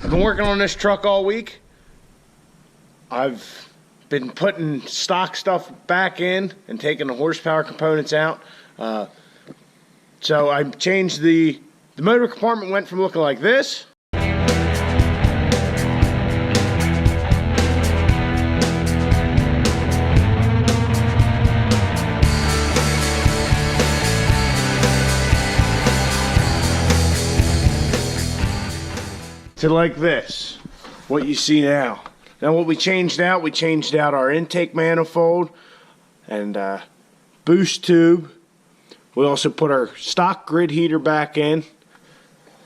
I've been working on this truck all week. I've been putting stock stuff back in and taking the horsepower components out. So I changed the motor compartment went from looking like this to like this, what you see now. Now what we changed out our intake manifold and boost tube. We also put our stock grid heater back in.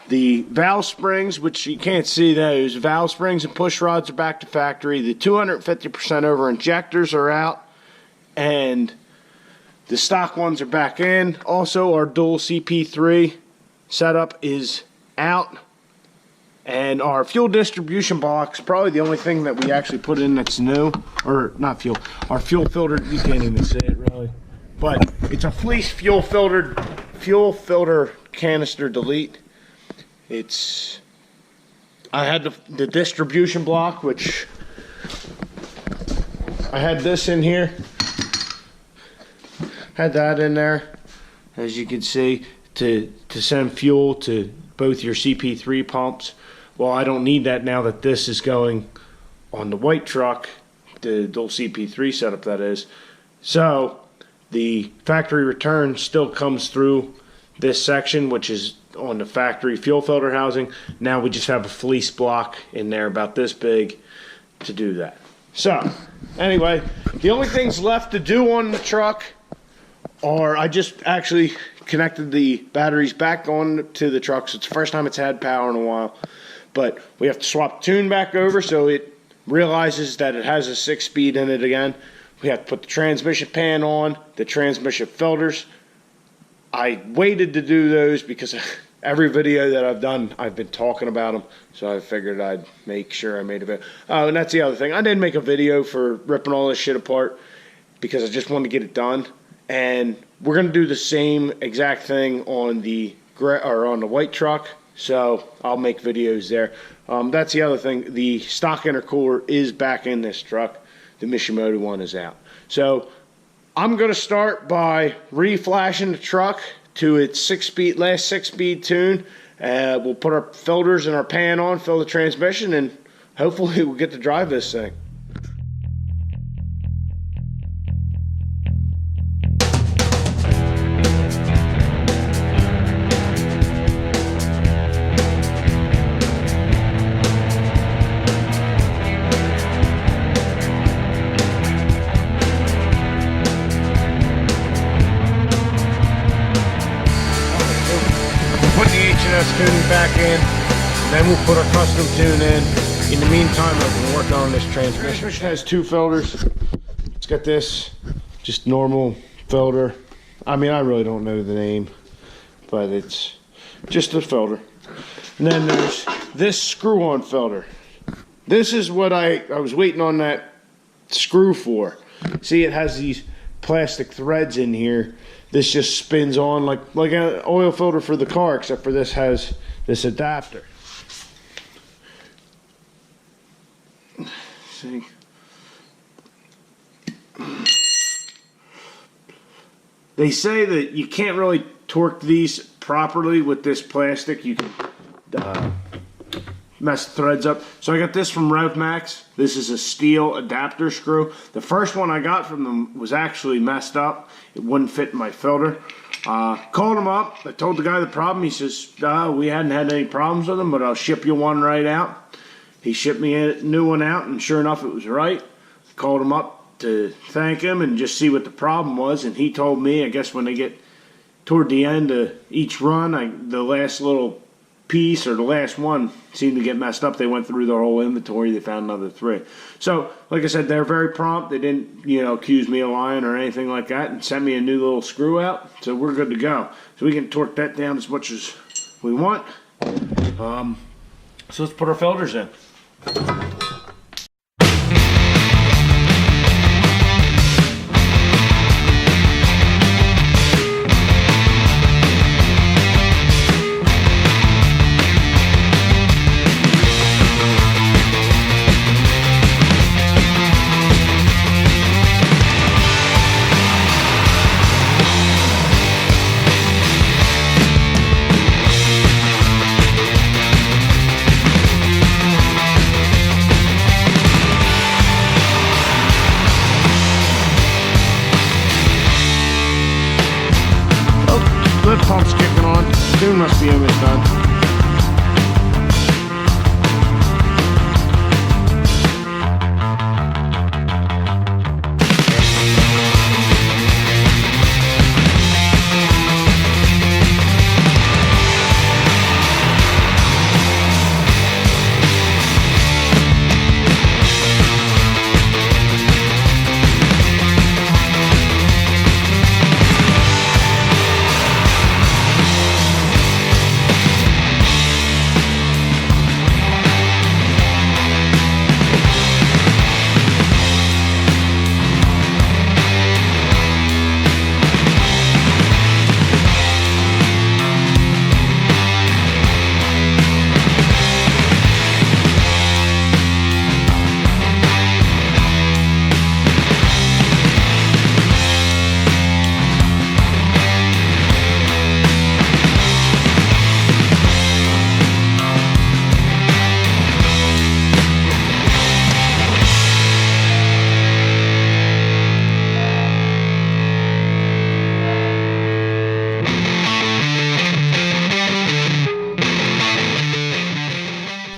The valve springs, which you can't see those, valve springs and push rods are back to factory. The 250% over injectors are out, and the stock ones are back in. Also, our dual CP3 setup is out. And our fuel distribution box, probably the only thing that we actually put in that's new, or not fuel, our fuel filter, you can't even see it really, but it's a fleece fuel filter canister delete. I had the distribution block, which I had this in here, had that in there, as you can see, to send fuel to both your CP3 pumps. Well, I don't need that now that this is going on the white truck, the dual CP3 setup that is. So the factory return still comes through this section, which is on the factory fuel filter housing. Now we just have a fleece block in there about this big to do that. So anyway, the only things left to do on the truck are I just actually connected the batteries back on to the truck. So it's the first time it's had power in a while. But we have to swap the tune back over so it realizes that it has a 6-speed in it again. We have to put the transmission pan on, the transmission filters. I waited to do those because every video that I've done, I've been talking about them. So I figured I'd make sure I made a video. Oh, and that's the other thing. I didn't make a video for ripping all this shit apart because I just wanted to get it done. And we're going to do the same exact thing on the white truck. So I'll make videos there. That's the other thing. The stock intercooler is back in this truck. The Mishimoto one is out. So I'm going to start by re-flashing the truck to its last 6-speed tune. We'll put our filters and our pan on, fill the transmission, and hopefully we'll get to drive this thing. Tuning back in, and then we'll put our custom tune in. In the meantime, I've been working on this transmission. The transmission has 2 filters. It's got this just normal filter. I mean, I really don't know the name, but it's just a filter. And then there's this screw-on filter. This is what I was waiting on that screw for. See, it has these plastic threads in here. This just spins on like an oil filter for the car, except for this has this adapter. See? They say that you can't really torque these properly with this plastic. You can mess the threads up. So I got this from RevMax. This is a steel adapter screw. The first one I got from them was actually messed up. It wouldn't fit in my filter. Called him up. I told the guy the problem. He says, we hadn't had any problems with them, but I'll ship you one right out. He shipped me a new one out, and sure enough, it was right. I called him up to thank him and just see what the problem was, and he told me, I guess when they get toward the end of each run, the last little piece or the last one seemed to get messed up. They went through their whole inventory. They found another 3. So, like I said, they're very prompt. They didn't, accuse me of lying or anything like that, and sent me a new little screw out. So we're good to go. So we can torque that down as much as we want. So let's put our filters in.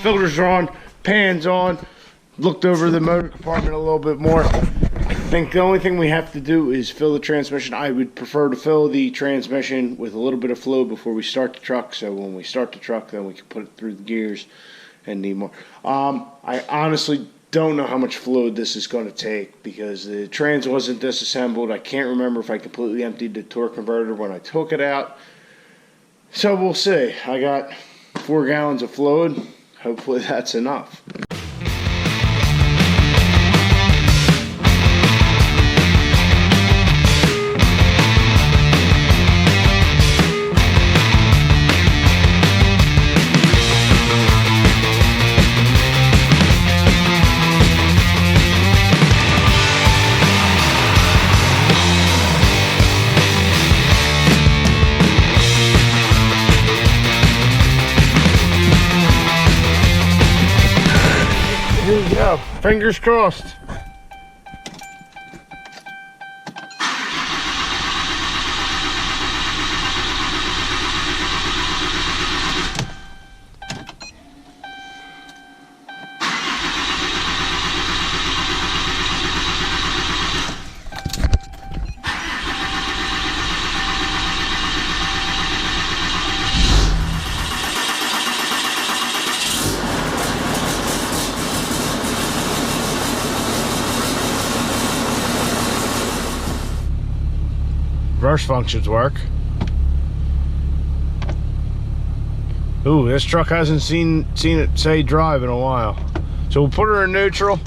filters are on, pan's on. Looked over the motor compartment a little bit more. I think the only thing we have to do is fill the transmission. I would prefer to fill the transmission with a little bit of fluid before we start the truck, so when we start the truck, then we can put it through the gears and need more. I honestly don't know how much fluid this is going to take because the trans wasn't disassembled. I can't remember if I completely emptied the torque converter when I took it out. So we'll see. I got 4 gallons of fluid. Hopefully that's enough. Yeah, fingers crossed. Reverse functions work. Ooh, this truck hasn't seen it say drive in a while. So we'll put her in neutral,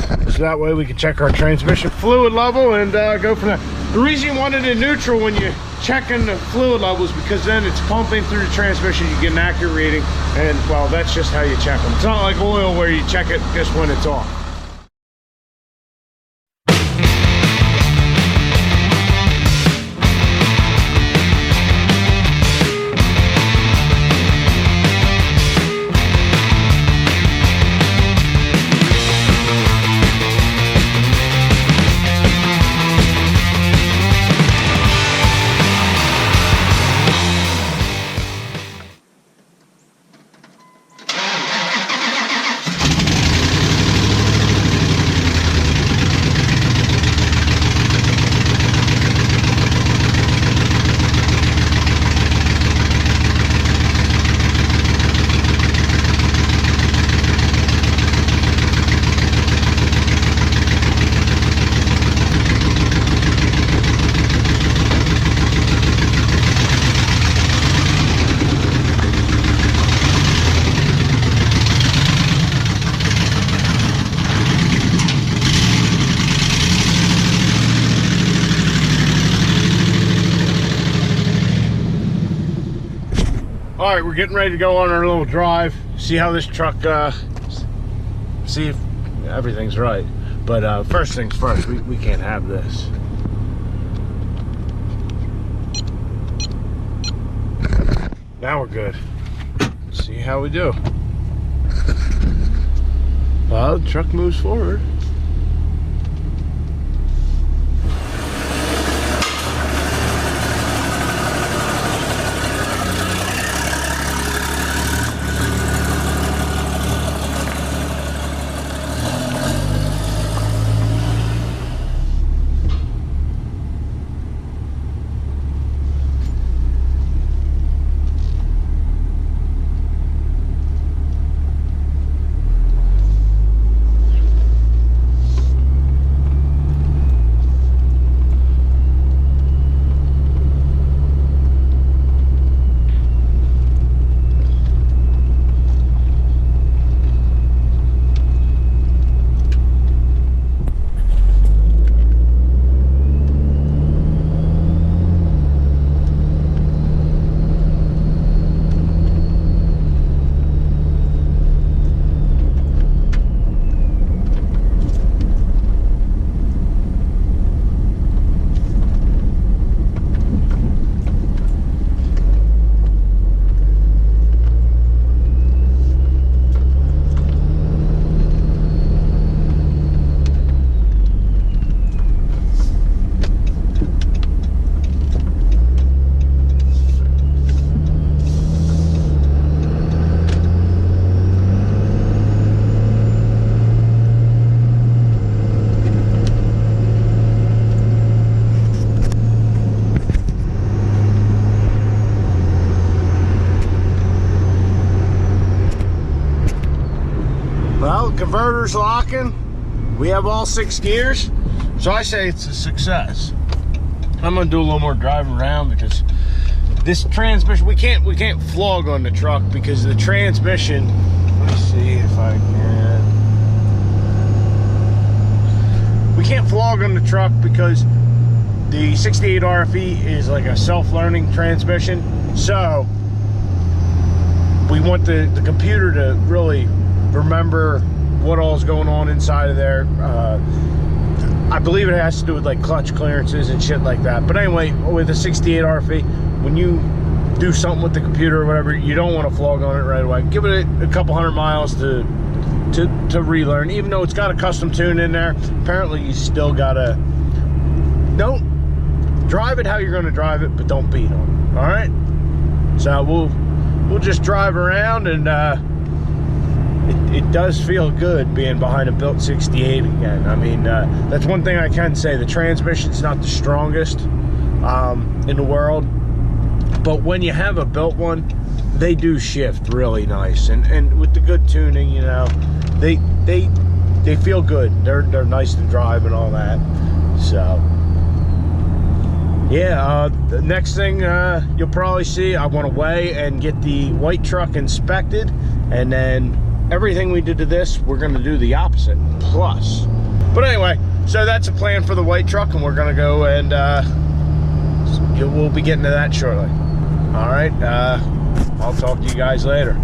so that way we can check our transmission fluid level and go from there. The reason you want it in neutral when you're checking the fluid level is because then it's pumping through the transmission, you get an accurate reading, and well, that's just how you check them. It's not like oil where you check it just when it's off. All right, we're getting ready to go on our little drive, see how this truck, see if everything's right. But first things first, we can't have this. Now we're good. Let's see how we do. Well, the truck moves forward. converter's locking. We have all 6 gears. So I say it's a success. I'm gonna do a little more driving around because this transmission, we can't flog on the truck because the transmission, let me see if I can. We can't flog on the truck because the 68 RFE is like a self-learning transmission. So we want the computer to really remember what all is going on inside of there. I believe it has to do with like clutch clearances and shit like that. But anyway, with the 68 RFE, when you do something with the computer or whatever, you don't want to flog on it right away. Give it a couple hundred miles to relearn. Even though it's got a custom tune in there, apparently you still gotta, don't drive it how you're going to drive it, but don't beat on it. All right. So we'll just drive around, and it does feel good being behind a built 68 again. I mean, that's one thing I can say. The transmission's not the strongest in the world, but when you have a built one, they do shift really nice, and with the good tuning, you know, they feel good. They're nice to drive and all that. So yeah, the next thing you'll probably see, I want to weigh and get the white truck inspected, and then everything we did to this, we're going to do the opposite plus. But anyway, so that's a plan for the white truck, and we're going to go and we'll be getting to that shortly. All right, I'll talk to you guys later.